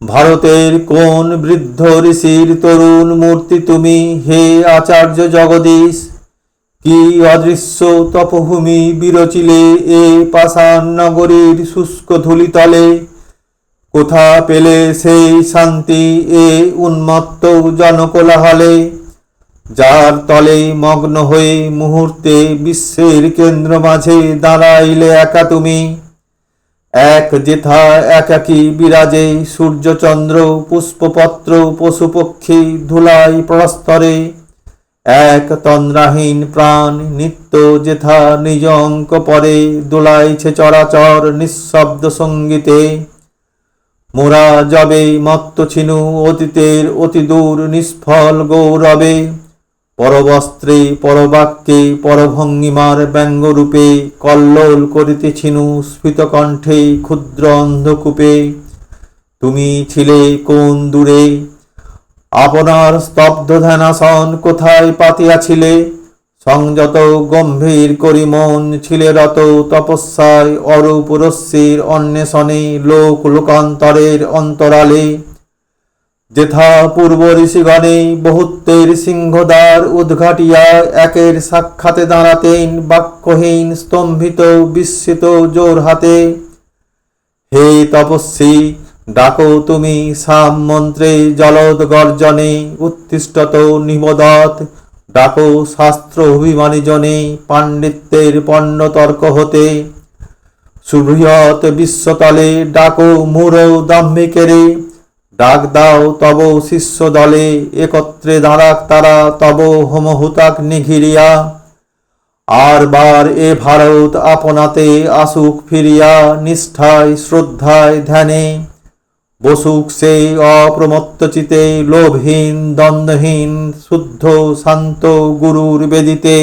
ভারতের কোন বৃদ্ধ ঋষির তরুণ মূর্তি তুমি হে আচার্য জগদীশ? কি অদৃশ্য তপভূমি বিরচিলে এ পাষাণ নগরীর শুষ্ক ধূলিতলে? কোথা পেলে সেই শান্তি এ উন্মত্ত জনকোলাহলে? যার তলে মগ্ন হয়ে মুহূর্তে বিশ্বের কেন্দ্র মাঝে দাঁড়াইলে একা তুমি। এক যেথা একাকী বিরাজে সূর্যচন্দ্র পুষ্পপত্র পশুপক্ষী ধুলাই প্রস্তরে। এক তন্দ্রাহীন প্রাণ নিত্য যেথা নিজ অঙ্ক পরে দোলাইছে চরাচর নিঃশব্দ সঙ্গীতে। মোরা যবে মত্ত ছিনু অতীতের অতিদূর নিষ্ফল গৌরবে, পরবস্ত্রে পরবাক্যে পরভঙ্গিমার ব্যঙ্গরূপে কল্লোল করিতেছিনু স্ফীত কণ্ঠে ক্ষুদ্র অন্ধকূপে। তুমি ছিলে কোন দূরে? আপনার স্তব্ধ ধ্যানাসন কোথায় পাতিয়াছিলে? সংযত গম্ভীর করি মন ছিলে রত তপস্যায় অরূপ রশ্মির অন্বেষণে লোক লোকান্তরের অন্তরালে। যেথা পূর্ব ঋষিগণে বহুত্বের সিংহদ্বার উদ্ঘাটিয়া একের সাক্ষাতে দাঁড়াতেন বাক্যহীন স্তম্ভিত বিস্মিত জোর হাতে। হে তপস্বী, ডাকো তুমি সাম মন্ত্রে জলদ গর্জনে উত্তিষ্ঠত নিমদৎ। ডাকো শাস্ত্র অভিমানী জনে পাণ্ডিত্যের পণ্য তর্ক হতে। সুবৃহৎ বিশ্বতলে ডাকো মূঢ় দাম্ভিকেরে। ডাক দাও তব শিষ্য দলে একত্রে দাঁড়াক তারা তব হোমহুতাক নিঘিরিয়া। আর বার এ ভারত আপনাতে আসুক ফিরিয়া নিষ্ঠায় শ্রদ্ধায় ধ্যানে। বসুক সেই অপ্রমত্ত চিতে লোভহীন দ্বন্দ্বহীন শুদ্ধ শান্ত গুরুর বেদিতে।